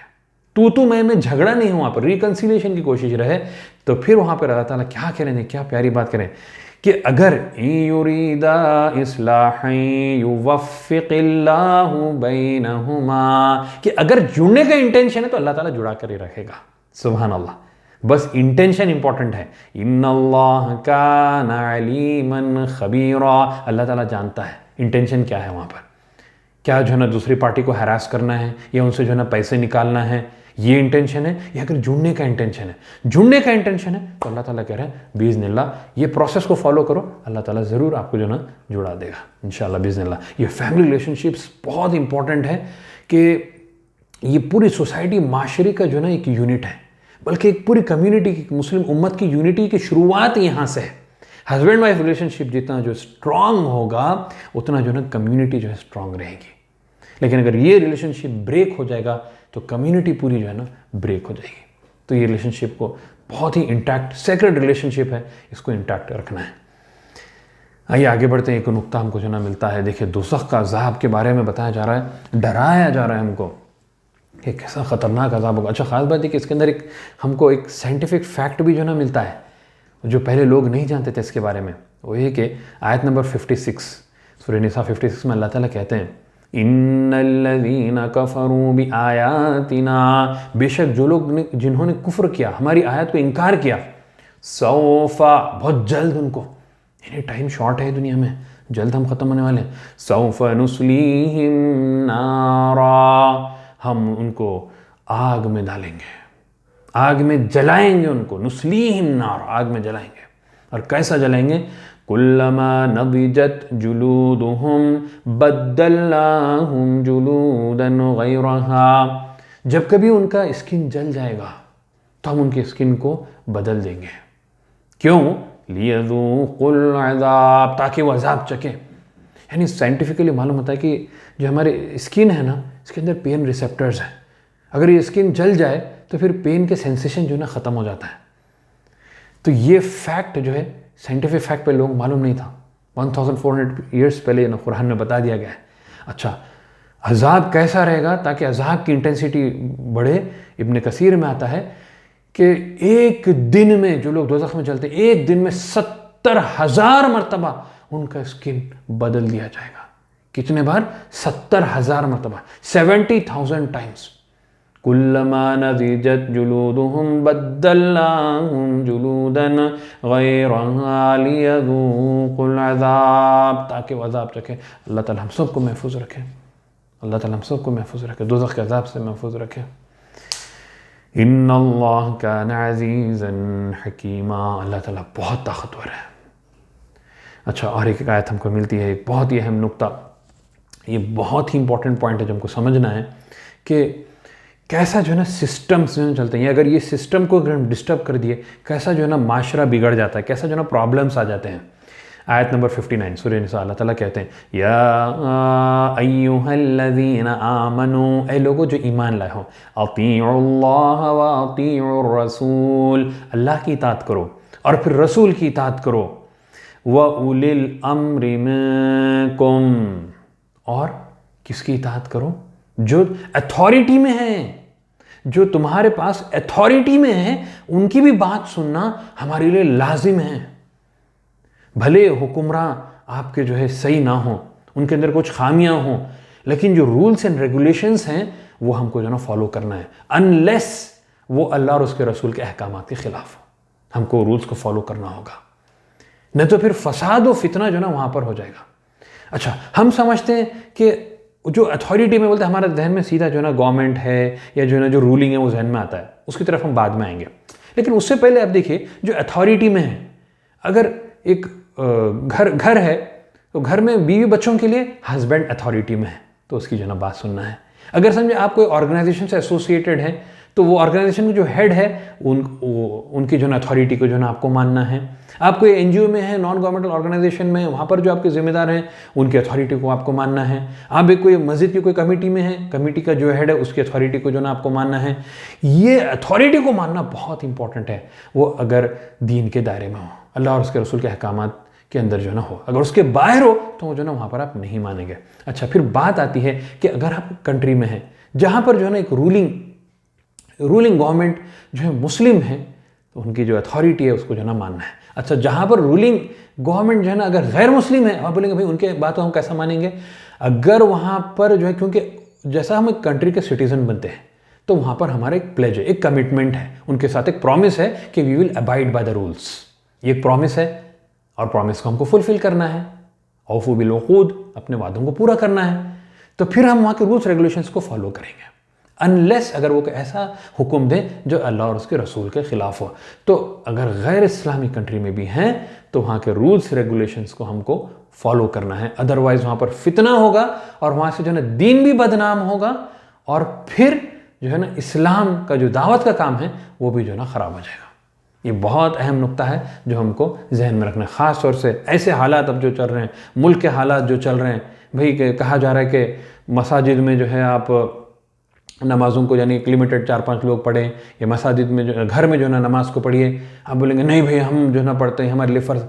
A: तू मैं झगड़ा नहीं हो, वहाँ पर रिकंसिलिएशन की कोशिश रहे। तो फिर वहाँ पर अल्लाह ताला क्या करें, क्या प्यारी बात करें कि अगर युरीदा इस्लाहन युवफ़्फ़िक़िल्लाहु बैनहुमा, कि अगर जुड़ने का इंटेंशन है तो अल्लाह ताला जुड़ा कर ही रखेगा। सुभान अल्लाह, बस इंटेंशन इंपॉर्टेंट है। इन्नल्लाह काना अलीमन खबीरा, अल्लाह ताला जानता है इंटेंशन क्या है वहाँ पर, क्या जो है ना दूसरी पार्टी को हैरास करना है या उनसे जो है ना पैसे निकालना है, ये इंटेंशन है, या अगर जुड़ने का इंटेंशन है, जुड़ने का इंटेंशन है तो अल्लाह ताला कह रहे हैं बिइज़्निल्लाह ये प्रोसेस को फॉलो करो, अल्लाह ताला ज़रूर आपको जो ना जुड़ा देगा इंशाअल्लाह बिइज़्निल्लाह। ये फैमिली रिलेशनशिप्स बहुत इंपॉर्टेंट है कि ये पूरी सोसाइटी, माशरे का जो ना एक यूनिट है, बल्कि एक पूरी कम्युनिटी की, मुस्लिम उम्मत की यूनिटी की शुरुआत यहाँ से है। हस्बैंड वाइफ रिलेशनशिप जितना जो स्ट्रांग होगा उतना जो ना कम्युनिटी जो है स्ट्रांग रहेगी, लेकिन अगर ये रिलेशनशिप ब्रेक हो जाएगा तो कम्युनिटी पूरी जो है ना ब्रेक हो जाएगी। तो ये रिलेशनशिप को बहुत ही इंटैक्ट, सेक्रेड रिलेशनशिप है, इसको इंटैक्ट रखना है। आइए आगे बढ़ते हैं। एक नुक्ता हमको जो ना मिलता है, देखिए दोज़ख का अज़ाब के बारे में बताया जा रहा है, डराया जा रहा है हमको कि कैसा ख़तरनाक अज़ाब होगा। अच्छा, ख़ास बात है कि इसके अंदर एक हमको एक साइंटिफिक फैक्ट भी जो ना मिलता है, जो पहले लोग नहीं जानते थे इसके बारे में। वो ये कि आयत नंबर 56 सूरह निसा 56 में अल्लाह ताला कहते हैं इन्नल्लज़ीना कफ़रू बिआयातिना, बेशक जो लोग जिन्होंने कुफ्र किया, हमारी आयत को इनकार किया, सौफा, बहुत जल्द उनको, यानी टाइम शॉर्ट है दुनिया में, जल्द हम ख़त्म होने वाले हैं। सौफा नुस्लीहिम नारा, हम उनको आग में डालेंगे, आग में जलाएंगे उनको। नुस्लीहिम नारा, आग में जलाएंगे। और कैसा जलाएंगे? कुल्लमा नदिजत जुलूदुहुम बद्दलनाहुम जुलूदन गैरहा, जब कभी उनका स्किन जल जाएगा तो हम उनकी स्किन को बदल देंगे। क्यों? लियज़ूक़ुल अज़ाब, ताकि वो अज़ाब चखें। यानी साइंटिफिकली मालूम होता है कि जो हमारे स्किन है ना, इसके अंदर पेन रिसेप्टर्स हैं। अगर ये स्किन जल जाए तो फिर पेन के सेंसेशन जो है ना ख़त्म हो जाता है। तो ये फैक्ट जो है, साइंटिफिक फैक्ट पे लोगों मालूम नहीं था। 1400 ईयर्स पहले ना कुरान में बता दिया गया है। अच्छा, अज़ाब कैसा रहेगा ताकि अज़ाब की इंटेंसिटी बढ़े? इब्न कसीर में आता है कि एक दिन में जो लोग दोज़ख में चलते, एक दिन में 70,000 मरतबा उनका स्किन बदल दिया जाएगा। कितने बार? 70,000 मरतबा, 70,000 टाइम्स। कुल्लमा नज़िजत जुलूदुहुम बद्दलनाहुम जुलूदन गैरहा लियज़ूक़ुल अज़ाब, ताकि वो अज़ाब चखे। अल्लाह ताला हम सबको महफूज रखे, अल्लाह ताला हम सबको महफूज रखे, दोज़ख के अज़ाब से महफूज रखे। इन्नल्लाह कान अज़ीज़न हकीमा, अल्लाह ताला बहुत ताकतवर है। अच्छा, और एक आयत हमको मिलती है, एक बहुत ही अहम नुक्ता, ये बहुत ही इंपॉर्टेंट पॉइंट है जो हमको समझना है कि कैसा जो है ना सिस्टम्स जो चलते हैं। अगर ये सिस्टम को अगर हम डिस्टर्ब कर दिए, कैसा जो है ना माशरा बिगड़ जाता है, कैसा जो है ना प्रॉब्लम्स आ जाते हैं। आयत नंबर 59 सूरह निसा, अल्लाह ताला कहते हैं, या अय्युहल्लज़ीना आमनू, ऐ लोगो जो ईमान लाए हो, अतीउल्लाह व अतीउर रसूल, अल्लाह की इताअत करो और फिर रसूल की इताअत करो। व उलिल अम्रि मिनकुम, और किसकी इताअत करो? जो अथॉरिटी में है, जो तुम्हारे पास अथॉरिटी में है, उनकी भी बात सुनना हमारे लिए लाजिम है। भले हुक्मरान आपके जो है सही ना हो, उनके अंदर कुछ खामियां हो, लेकिन जो रूल्स एंड रेगुलेशंस हैं वो हमको जो ना फॉलो करना है, अनलेस वो अल्लाह और उसके रसूल के अहकामात के खिलाफ हो, हमको रूल्स को फॉलो करना होगा। नहीं तो फिर फसाद और फितना जो ना वहां पर हो जाएगा। अच्छा, हम समझते हैं कि जो अथॉरिटी में बोलते हैं, हमारा जहन में सीधा जो है ना गवर्नमेंट है या जो है ना जो रूलिंग है वो जहन में आता है, उसकी तरफ हम बाद में आएंगे। लेकिन उससे पहले आप देखिए जो अथॉरिटी में है, अगर एक घर है तो घर में बीवी बच्चों के लिए हस्बैंड अथॉरिटी में है तो उसकी जो है ना बात सुनना है। अगर समझे आप कोई ऑर्गेनाइजेशन से एसोसिएटेड है तो वो ऑर्गेनाइजेशन के जो हेड है उनकी जो है अथॉरिटी को जो है ना आपको मानना है। आप कोई एनजीओ में है, नॉन गवर्नमेंटल ऑर्गेनाइजेशन में, वहाँ पर जो आपके जिम्मेदार हैं उनकी अथॉरिटी को आपको मानना है। आप एक कोई मस्जिद की कोई कमेटी में है, कमेटी का जो हेड है उसकी अथॉरिटी को जो ना आपको मानना है। ये अथॉरिटी को मानना बहुत इंपॉर्टेंट है, वो अगर दीन के दायरे में हो, अल्लाह और उसके रसूल के अहकामात के अंदर जो ना हो। अगर उसके बाहर हो तो वो जो ना वहाँ पर आप नहीं मानेंगे। अच्छा, फिर बात आती है कि अगर आप कंट्री में हैं जहाँ पर जो है ना एक रूलिंग गवर्नमेंट जो है मुस्लिम है तो उनकी जो अथॉरिटी है उसको जो है ना मानना है। अच्छा, जहाँ पर रूलिंग गवर्नमेंट जो है ना अगर गैर मुस्लिम है, आप बोलेंगे भाई उनके बात को हम कैसा मानेंगे? अगर वहाँ पर जो है, क्योंकि जैसा हम एक कंट्री के सिटीजन बनते हैं तो वहाँ पर हमारा एक प्लेज है, एक कमिटमेंट है, उनके साथ एक प्रॉमिस है कि we will abide by the rules. ये एक प्रॉमिस है और प्रॉमिस को हमको फुलफिल करना है। औफू बिल उक़ूद, अपने वादों को पूरा करना है। तो फिर हम वहाँ के रूल्स रेगुलेशंस को फॉलो करेंगे, अनलेस अगर वो ऐसा हुक्म दे जो अल्लाह और उसके रसूल के खिलाफ हो। तो अगर गैर इस्लामी कंट्री में भी हैं तो वहाँ के रूल्स रेगुलेशंस को हमको फॉलो करना है, अदरवाइज वहाँ पर फितना होगा और वहाँ से जो है ना दीन भी बदनाम होगा और फिर जो है ना इस्लाम का जो दावत का काम है वो भी जो है ना ख़राब हो जाएगा। ये बहुत अहम नुक्ता है जो हमको जहन में रखना है, ख़ास तौर से ऐसे हालात अब जो चल रहे हैं, मुल्क के हालात जो चल रहे हैं। भाई कहा जा रहा है कि मसाजिद में जो है आप नमाज़ों को यानी एक लिमिटेड 4-5 लोग पढ़ें, या मसाजिद में जो घर में जो है ना नमाज को पढ़िए। आप बोलेंगे नहीं भाई हम जो है ना पढ़ते हैं, हमारे लिए फ़र्ज़।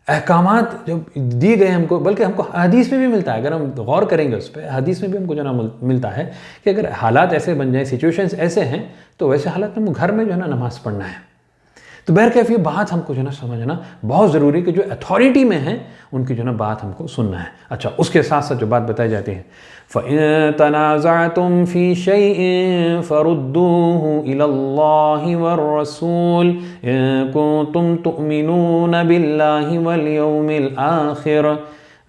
A: अहकामात जो दिए गए हमको, बल्कि हमको हदीस में भी मिलता है, अगर हम गौर करेंगे उस पर, हदीस में भी हमको जो ना मिलता है कि अगर हालात ऐसे बन जाए, सिचुएशंस ऐसे हैं तो वैसे हालात में हमको घर में जो है ना नमाज़ पढ़ना है। तो बहरकैफ ये बात हमको जो है ना समझना बहुत ज़रूरी कि जो अथॉरिटी में है उनकी जो है ना बात हमको सुनना है। अच्छा, उसके साथ साथ जो बात बताई जाती है, फ़इन तनाज़अतुम फ़ी शैइन फ़रुद्दूहु इलल्लाहि वर्रसूल इन कुंतुम तुअमिनून बिल्लाहि वल यौमिल आखिर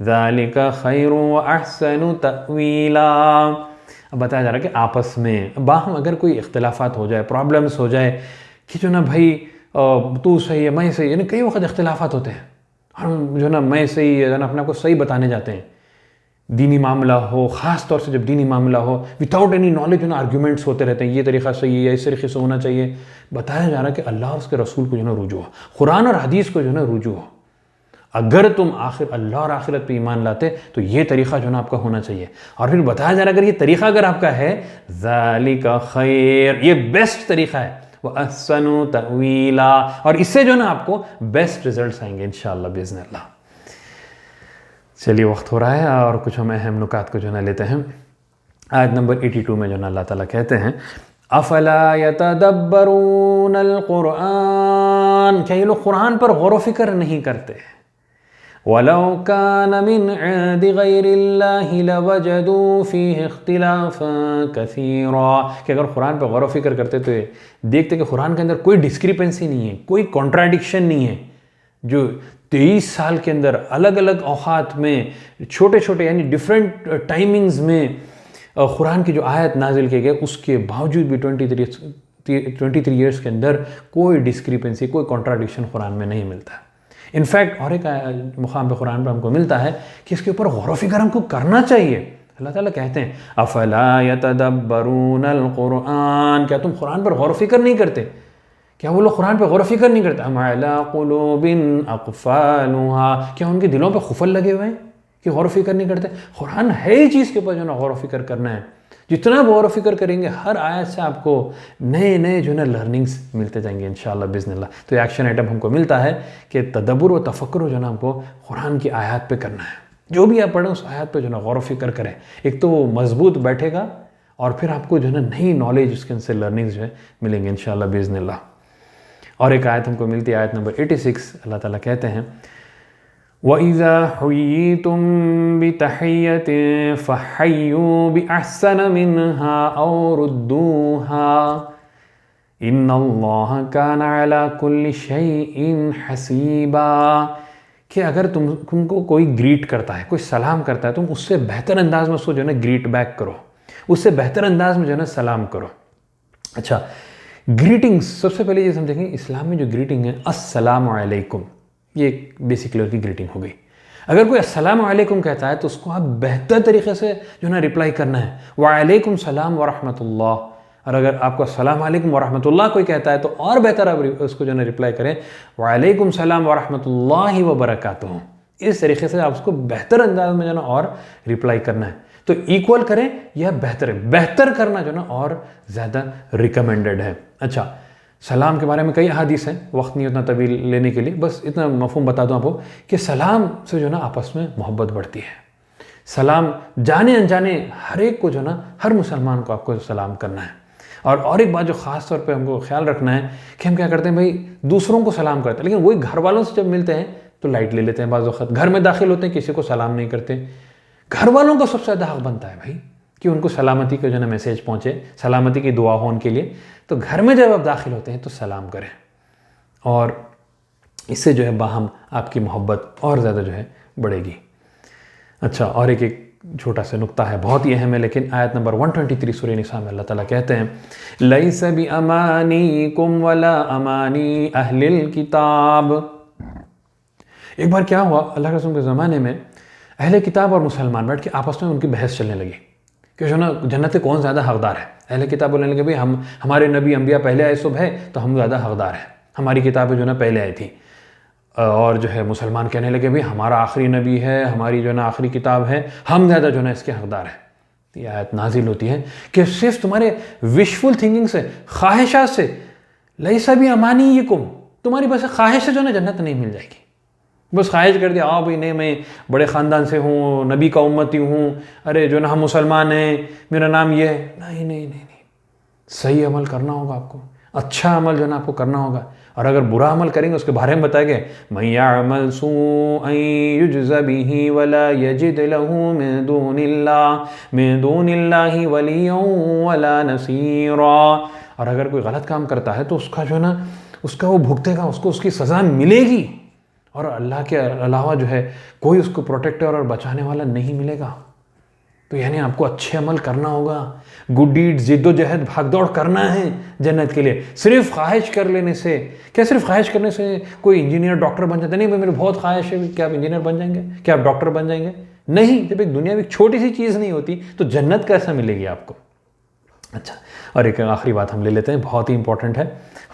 A: ज़ालिका खैरुन व अहसनु तअवीला। अब बताया जा रहा है कि आपस में बाहम अगर कोई इख्तिलाफात हो जाए, प्रॉब्लम्स हो जाए कि जो ना भाई तू सही है मैं सही है, यानी कई वक्त इख्तिलाफात होते हैं, हम जो ना मैं सही है ना अपने आप को सही बताने जाते हैं। दीनी मामला हो, ख़ास तौर से जब दीनी मामला हो, विदाउट एनी नॉलेज जो ना आर्ग्यूमेंट्स होते रहते हैं, ये तरीक़ा सही है, इस तरीके से होना चाहिए। बताया जा रहा है कि अल्लाह और उसके रसूल को जो ना रुजू हो, कुरान और हदीस को जो ना रुजू हो। अगर तुम अल्लाह और आखिरत पे ईमान लाते तो ये तरीक़ा जो ना आपका होना चाहिए। और फिर बताया जा रहा है अगर ये तरीक़ा अगर आपका है, ज़ालिका खैर, ये बेस्ट तरीक़ा है, वह अहसनु तअवीला, और इससे जो ना आपको बेस्ट रिजल्ट्स आएंगे इंशाअल्लाह बिइज़्निल्लाह। चलिए, वक्त हो रहा है और कुछ हम अहम नुकात को जो ना लेते हैं। आयत नंबर 82 में जो ना अल्लाह ताला कहते हैं, अफला यतदब्बरूनल कुरान, क्या ये लोग कुरान पर गौर व फिक्र नहीं करते? वलौ कान मिन इंदि गैरिल्लाहि लवजदू फीहि इख्तिलाफन कसीरा, कि अगर कुरान पर गौर व फिक्र करते तो देखते कि कुरान के अंदर कोई डिस्क्रिपेंसी नहीं है, कोई कॉन्ट्राडिक्शन नहीं है। जो 23 साल के अंदर अलग अलग औकात में छोटे छोटे यानी डिफरेंट टाइमिंग्स में कुरान की जो आयत नाजिल की गई, उसके बावजूद भी 23 ईयर्स के अंदर कोई डिस्क्रिपेंसी, कोई कॉन्ट्राडिक्शन कुरान में नहीं मिलता। इनफैक्ट और एक मुकाम पे कुरान पर हमको मिलता है कि इसके ऊपर गौर व फिक्र हमको करना चाहिए। अल्लाह ताला कहते हैं, अफला यतदब्बरूनल कुरान, क्या तुम कुरान पर गौर व फिक्र नहीं करते? क्या वो लोग कुरान पर गौर व फिक्र नहीं करते? अम अला कुलूबिन अक़फ़ालुहा, क्या उनके दिलों पर खुफल लगे हुए हैं कि गौर व फिक्र नहीं करते? कुरान है ही चीज़ के ऊपर जो ना गौर व फिक्र करना है। जितना गौर व फिक्र करेंगे हर आयत से आपको नए नए जो ना लर्निंग्स मिलते जाएंगे इंशाअल्लाह बिइज़्निल्लाह। तो ये एक्शन आइटम हमको मिलता है कि तदब्बुर व तफक्कुर जो ना हमको कुरान की आयत पे करना है। जो भी आप पढ़ें उस आयत पे जो ना गौर व फिक्र करें, एक तो वो मजबूत बैठेगा और फिर आपको जो है ना नई नॉलेज उसके अंदर लर्निंग्स जो है मिलेंगे इंशाअल्लाह बिइज़्निल्लाह। और एक आयत हमको मिलती है, आयत नंबर 86, अल्लाह ताला कहते हैं, वइज़ा हुय्यितुम बितहिय्यतिन फहय्यू बिअहसन मिन्हा औ रुद्दूहा इन्नल्लाहा कान अला कुल्लि शैइन हसीबा, कि अगर तुमको कोई ग्रीट करता है, कोई सलाम करता है, तुम उससे बेहतर अंदाज में उसको जो है ना ग्रीट बैक करो, उससे बेहतर अंदाज में जो है ना सलाम करो। अच्छा, ग्रीटिंग्स सबसे पहले ये समझेंगे, इस्लाम में जो ग्रीटिंग है अस्सलामु अलैकुम, ये एक बेसिक लेवल की ग्रीटिंग हो गई। अगर कोई अस्सलामु अलैकुम कहता है तो उसको आप बेहतर तरीके से जो ना रिप्लाई करना है, वालेकुम सलाम व रहमतुल्लाह। और अगर आपको अस्सलामु अलैकुम व रहमतुल्लाह कोई कहता है तो और बेहतर आप उसको जो ना रिप्लाई करें, वालेकुम सलाम व रहमतुल्लाहि व बरकातुहू। इस तरीके से आप उसको बेहतर अंदाज में जो ना और रिप्लाई करना है। तो इक्वल करें या बेहतर है, बेहतर करना जो ना और ज़्यादा रिकमेंडेड है। अच्छा, सलाम के बारे में कई हदीस हैं, वक्त नहीं उतना तवील लेने के लिए, बस इतना मफहूम बता दूं आपको कि सलाम से जो ना आपस में मोहब्बत बढ़ती है। सलाम जाने अनजाने हर एक को जो ना, हर मुसलमान को आपको सलाम करना है। और एक बात जो ख़ास तौर पे हमको ख्याल रखना है कि हम क्या करते हैं भाई, दूसरों को सलाम करते हैं, लेकिन वही घर वालों से जब मिलते हैं तो लाइट ले लेते हैं। बाज़ वक़्त घर में दाखिल होते हैं, किसी को सलाम नहीं करते। घर वालों का सबसे ज़्यादा हक़ बनता है भाई कि उनको सलामती का जो ना मैसेज पहुँचे, सलामती की दुआ हो उनके लिए। तो घर में जब आप दाखिल होते हैं तो सलाम करें, और इससे जो है बाहम आपकी मोहब्बत और ज़्यादा जो है बढ़ेगी। अच्छा, और एक छोटा सा नुक्ता है, बहुत ही अहम है, लेकिन आयत नंबर 123 सूरह निसा में अल्लाह ताला कहते हैं, लैसा बि अमानीकुम वला अमानी अहलिल किताब। एक बार क्या हुआ, अल्लाह के रसूल के ज़माने में अहले किताब और मुसलमान बैठ के आपस में उनकी बहस चलने लगी कि जो ना जन्नत से कौन ज़्यादा हकदार है। अहले किताब बोलने लगे, भाई हमारे नबी अंबिया पहले आए सब है तो हम ज़्यादा हकदार हैं, हमारी किताबें जो ना पहले आई थी। और जो है मुसलमान कहने लगे, भाई हमारा आखिरी नबी है, हमारी जो ना आखिरी किताब है, हम ज़्यादा जो ना इसके हकदार हैं। तो यह आयत नाजिल होती है कि सिर्फ तुम्हारे विशफुल थिंकिंग से, ख्वाहिशात से, लैसा बि अमानीकुम, तुम्हारी बस ख्वाहिश से जो ना जन्नत नहीं मिल जाएगी। बस ख्वाहिश कर दिया, भाई नहीं मैं बड़े ख़ानदान से हूँ, नबी का उम्मती हूँ, अरे जो ना हम मुसलमान हैं, मेरा नाम ये है। नहीं, सही अमल करना होगा आपको, अच्छा अमल जो ना आपको करना होगा। और अगर बुरा अमल करेंगे उसके बारे में बताएंगे, मन यअमल सूअन युज्ज़ा बिही वला यजिद लहू मिन दूनिल्लाहि वलिय्यन वला नसीरा। और अगर कोई गलत काम करता है तो उसका जो है ना, उसका वो भुगतेगा, उसको उसकी सज़ा मिलेगी, और अल्लाह के अलावा जो है कोई उसको प्रोटेक्टर और बचाने वाला नहीं मिलेगा। तो यानी आपको अच्छे अमल करना होगा, गुड डीड्स, जिद्दोजहद, भागदौड़ करना है जन्नत के लिए। सिर्फ ख्वाहिश कर लेने से क्या, सिर्फ ख्वाहिश करने से कोई इंजीनियर डॉक्टर बन जाता है? नहीं भाई मेरी बहुत ख्वाहिश है, क्या आप इंजीनियर बन जाएंगे, क्या आप डॉक्टर बन जाएंगे? नहीं। जब एक दुनिया में एक छोटी सी चीज़ नहीं होती तो जन्नत कैसा मिलेगी आपको? अच्छा, और एक आखिरी बात हम ले लेते हैं, बहुत ही इंपॉर्टेंट है।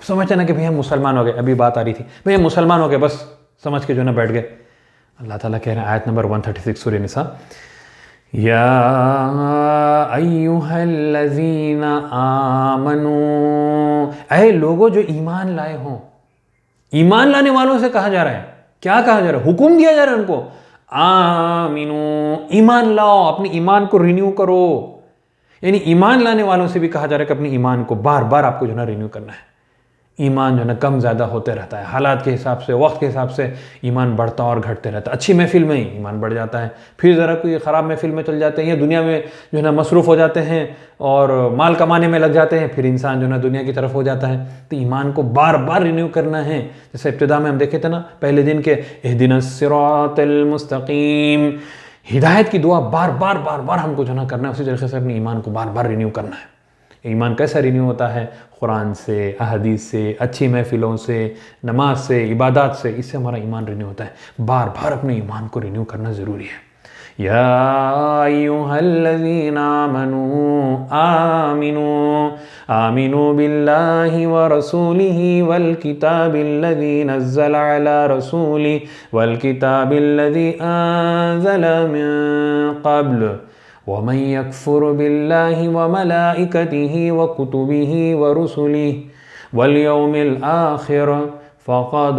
A: समझते ना कि भैया मुसलमान हो गए, अभी बात आ रही थी भैया मुसलमान हो गए, बस समझ के जो ना बैठ गए। अल्लाह ताला कह रहे हैं आयत नंबर 136 सूरह निसा, या अय्युहल्लज़ीना आमनू, ऐ लोगों जो ईमान लाए हों। ईमान लाने वालों से कहा जा रहा है, क्या कहा जा रहा है? हुक्म दिया जा रहा है उनको, आमिनू, ईमान लाओ, अपने ईमान को रिन्यू करो। यानी ईमान लाने वालों से भी कहा जा रहा है कि अपने ईमान को बार बार आपको जो ना रिन्यू करना है। ईमान जो ना कम ज़्यादा होते रहता है, हालात के हिसाब से, वक्त के हिसाब से ईमान बढ़ता और घटते रहता है। अच्छी महफिल में ही ईमान बढ़ जाता है, फिर ज़रा कोई ख़राब महफिल में चल जाते हैं या दुनिया में जो है ना मसरूफ़ हो जाते हैं और माल कमाने में लग जाते हैं, फिर इंसान जो ना दुनिया की तरफ हो जाता है। तो ईमान को बार बार रिन्यू करना है। जैसे इब्तिदा में हम देखे थे ना पहले दिन के, इहदिनस सिरातल मुस्तकीम, हिदायत की दुआ बार बार हमको जो ना करना है। उसी तरीके से अपने ईमान को बार बार रिन्यू करना है। ईमान कैसा रिन्यू होता है? कुरान से, अहदीस से, अच्छी महफिलों से, नमाज से, इबादत से, इससे हमारा ईमान रिन्यू होता है। बार बार अपने ईमान को रिन्यू करना ज़रूरी है। या अय्युहल्लज़ीना आमिनू बिल्लाहि व रसूलिही वल किताबिल्लज़ी नज़्ज़ल अला रसूलिही वल किताबिल्लज़ी अंज़ल मिन क़ब्ल वमन यकफुर बिल्लाहि व मलाइकतिही व कुतुबिही व रुसुलिही वल यौमिल आखिर फ़क़द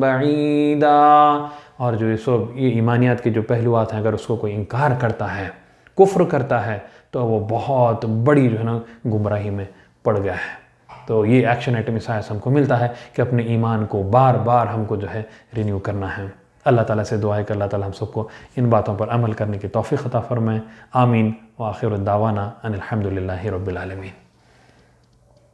A: बईदा। और जो ये ईमानियात के जो पहलुआत हैं, अगर उसको कोई इनकार करता है, कुफ्र करता है, तो वो बहुत बड़ी जो है ना गुमराही में पड़ गया है। तो ये एक्शन आइटम इस आयत से हमको मिलता है कि अपने ईमान को बार बार हमको जो है रिन्यू करना है। अल्लाह ताला से दुआ है कि अल्लाह ताला हम सबको इन बातों पर अमल करने की तौफीक अता फरमाए। आमीन व आखिर दावाना अनिल हम्दुलिल्लाहि रब्बिल आलमीन।